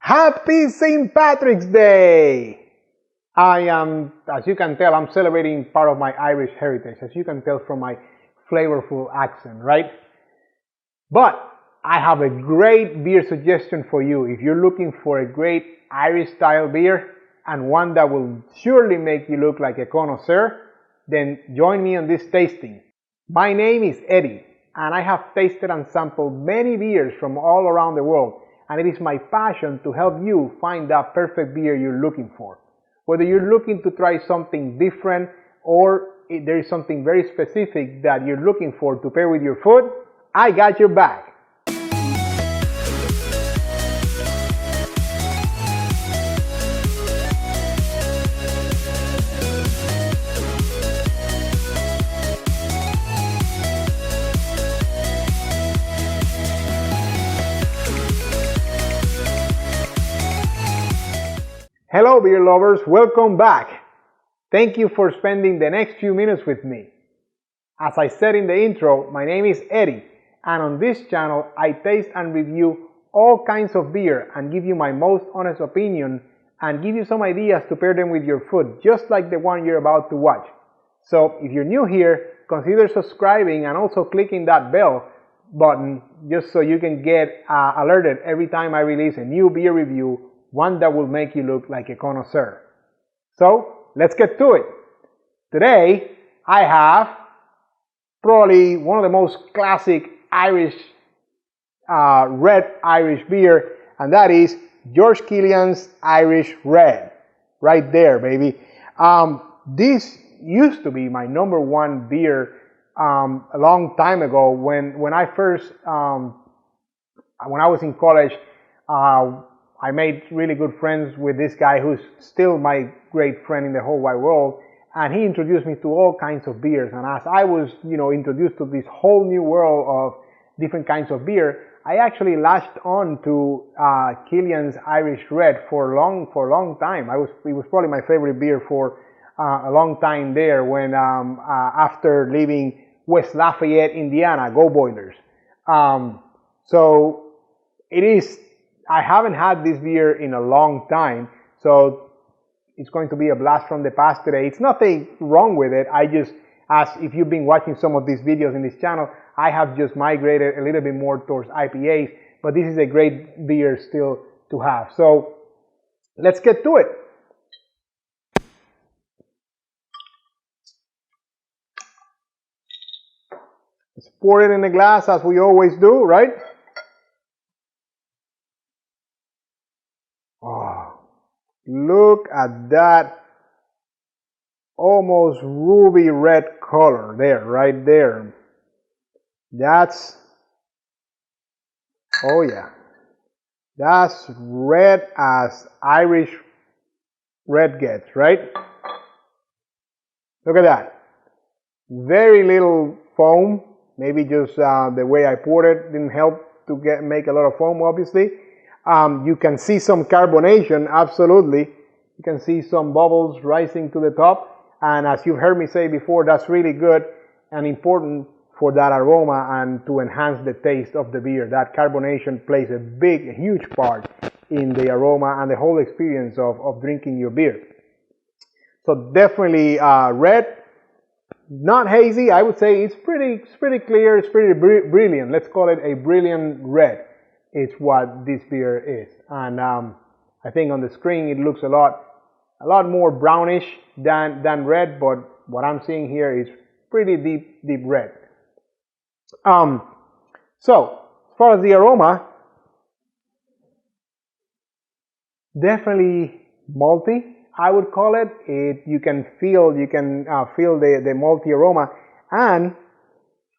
Happy St. Patrick's Day! As you can tell, I'm celebrating part of my Irish heritage, as you can tell from my flavorful accent, right? But I have a great beer suggestion for you. If you're looking for a great Irish-style beer and one that will surely make you look like a connoisseur, then join me on this tasting. My name is Eddie, and I have tasted and sampled many beers from all around the world, and it is my passion to help you find that perfect beer you're looking for. Whether you're looking to try something different or there is something very specific that you're looking for to pair with your food, I got your back. Hello beer lovers, welcome back. Thank you for spending the next few minutes with me. As I said in the intro, my name is Eddie, and on this channel I taste and review all kinds of beer and give you my most honest opinion and give you some ideas to pair them with your food, just like the one you're about to watch. So if you're new here, consider subscribing and also clicking that bell button just so you can get alerted every time I release a new beer review, one that will make you look like a connoisseur. So let's get to it. Today I have probably one of the most classic Irish red Irish beer, and that is George Killian's Irish Red. Right there, baby. This used to be my number one beer a long time ago when I first when I was in college. I made really good friends with this guy who's still my great friend in the whole wide world, and he introduced me to all kinds of beers. And as I was, introduced to this whole new world of different kinds of beer, I actually latched on to Killian's Irish Red for a long time. It was probably my favorite beer for a long time there when after leaving West Lafayette, Indiana, go Boilers. So it is. I haven't had this beer in a long time, so it's going to be a blast from the past today. It's nothing wrong with it. I just, as if you've been watching some of these videos in this channel, I have just migrated a little bit more towards IPAs, but this is a great beer still to have. So let's get to it. Let's pour it in the glass as we always do, right? Oh, look at that almost ruby red color there, right there. That's, oh yeah, that's red as Irish red gets, right? Look at that. Very little foam. Maybe just the way I poured it didn't help to make a lot of foam, obviously. You can see some carbonation, absolutely. You can see some bubbles rising to the top. And as you've heard me say before, that's really good and important for that aroma and to enhance the taste of the beer. That carbonation plays a huge part in the aroma and the whole experience of drinking your beer. So definitely red, not hazy. I would say it's pretty clear, it's pretty brilliant. Let's call it a brilliant red. It's what this beer is, and I think on the screen it looks a lot more brownish than red, but what I'm seeing here is pretty deep red. So as far as the aroma, definitely malty, I would call it. You can feel the malty aroma, and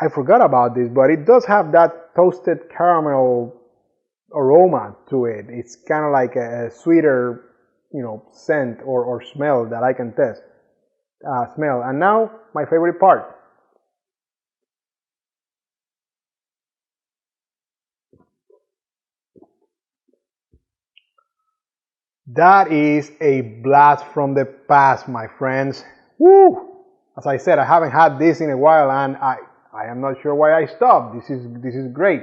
I forgot about this, but it does have that toasted caramel aroma to it. It's kind of like a sweeter, scent or smell that I can smell. And now my favorite part. That is a blast from the past, my friends. Woo! As I said, I haven't had this in a while, and I am not sure why I stopped. This is great.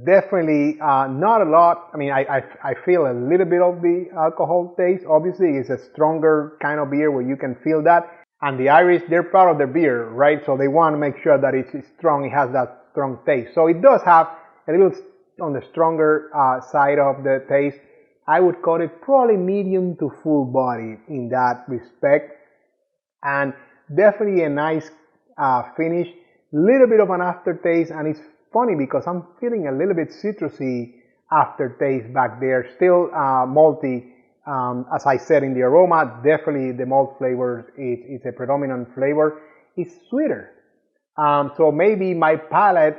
Definitely not a lot. I mean, I feel a little bit of the alcohol taste. Obviously, it's a stronger kind of beer where you can feel that. And the Irish, they're proud of their beer, right? So they want to make sure that it's strong, it has that strong taste. So it does have a little on the stronger side of the taste. I would call it probably medium to full body in that respect. And definitely a nice finish. Little bit of an aftertaste, and it's funny because I'm feeling a little bit citrusy aftertaste back there. Still malty, as I said in the aroma. Definitely the malt flavor is a predominant flavor. It's sweeter, so maybe my palate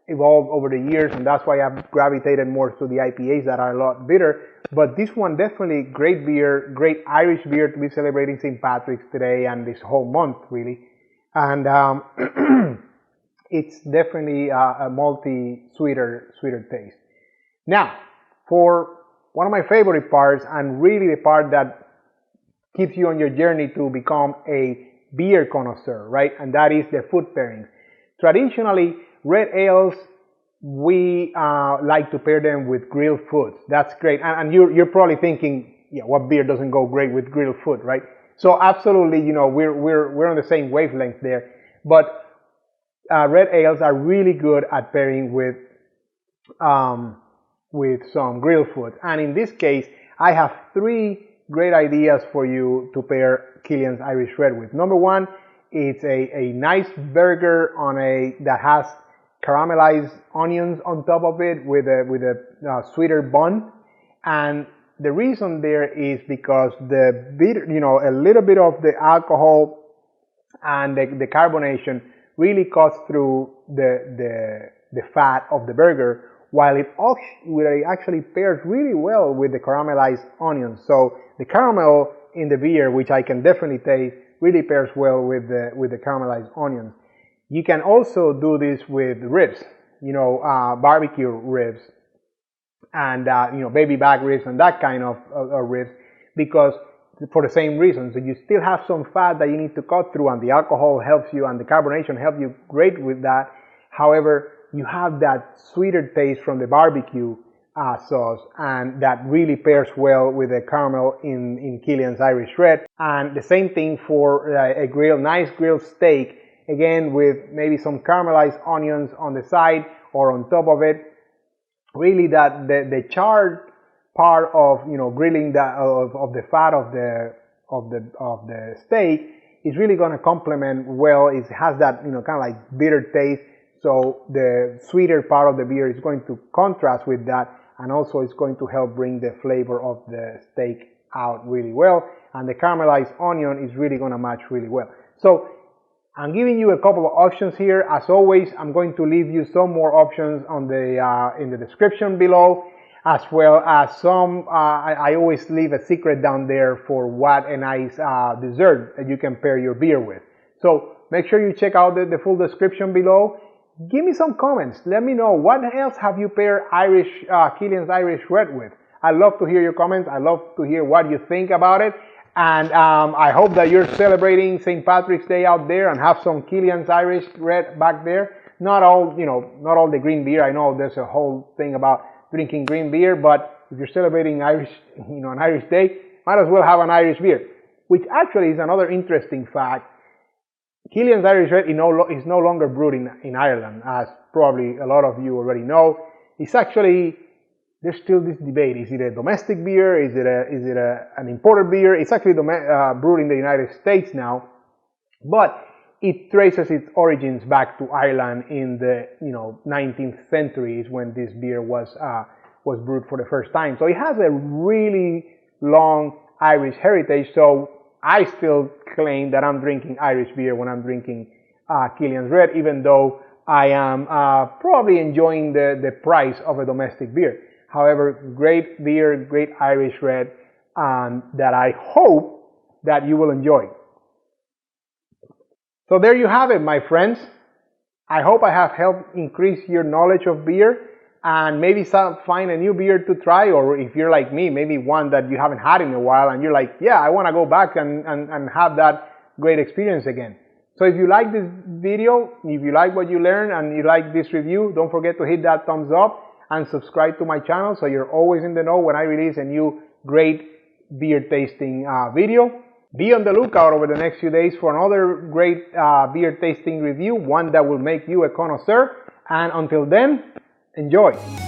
evolved over the years, and that's why I've gravitated more to the IPAs that are a lot bitter. But this one definitely great beer, great Irish beer to be celebrating St. Patrick's today and this whole month really. And it's definitely a malty, sweeter taste. Now, for one of my favorite parts, and really the part that keeps you on your journey to become a beer connoisseur, right? And that is the food pairings. Traditionally, red ales, we like to pair them with grilled foods. That's great. And you're probably thinking, yeah, what beer doesn't go great with grilled food, right? So absolutely, you know, we're on the same wavelength there. But red ales are really good at pairing with some grilled food. And in this case, I have three great ideas for you to pair Killian's Irish Red with. Number one, it's a nice burger that has caramelized onions on top of it with a sweeter bun. And the reason there is because the bitter, you know, a little bit of the alcohol and the carbonation really cuts through the fat of the burger, while it actually pairs really well with the caramelized onions. So the caramel in the beer, which I can definitely taste, really pairs well with the caramelized onions. You can also do this with ribs, you know, barbecue ribs, and you know, baby back ribs and that kind of ribs, because for the same reason. So you still have some fat that you need to cut through, and the alcohol helps you and the carbonation helps you great with that. However, you have that sweeter taste from the barbecue sauce, and that really pairs well with the caramel in Killian's Irish Red. And the same thing for a nice grilled steak, again with maybe some caramelized onions on the side or on top of it. Really, that the charred part of, you know, grilling of the fat of the steak is really going to complement well. It has that, you know, kind of like bitter taste. So the sweeter part of the beer is going to contrast with that, and also it's going to help bring the flavor of the steak out really well. And the caramelized onion is really going to match really well. So I'm giving you a couple of options here. As always, I'm going to leave you some more options on in the description below, as well as some, I always leave a secret down there for what a nice dessert that you can pair your beer with. So make sure you check out the full description below. Give me some comments. Let me know what else have you paired Killian's Irish Red with. I love to hear your comments. I love to hear what you think about it. And I hope that you're celebrating St. Patrick's Day out there and have some Killian's Irish Red back there. Not all the green beer. I know there's a whole thing about drinking green beer, but if you're celebrating an Irish Day, might as well have an Irish beer. Which actually is another interesting fact. Killian's Irish Red is no longer brewed in Ireland, as probably a lot of you already know. It's actually, there's still this debate. Is it a domestic beer? Is it an imported beer? It's actually brewed in the United States now, but it traces its origins back to Ireland in the 19th century is when this beer was brewed for the first time. So it has a really long Irish heritage. So I still claim that I'm drinking Irish beer when I'm drinking Killian's Red, even though I am probably enjoying the price of a domestic beer. However, great beer, great Irish Red, that I hope that you will enjoy. So there you have it, my friends. I hope I have helped increase your knowledge of beer and maybe find a new beer to try, or if you're like me, maybe one that you haven't had in a while and you're like, yeah, I want to go back and have that great experience again. So if you like this video, if you like what you learned and you like this review, don't forget to hit that thumbs up. and subscribe to my channel so you're always in the know when I release a new great beer tasting video. Be on the lookout over the next few days for another great beer tasting review, one that will make you a connoisseur. And until then, enjoy!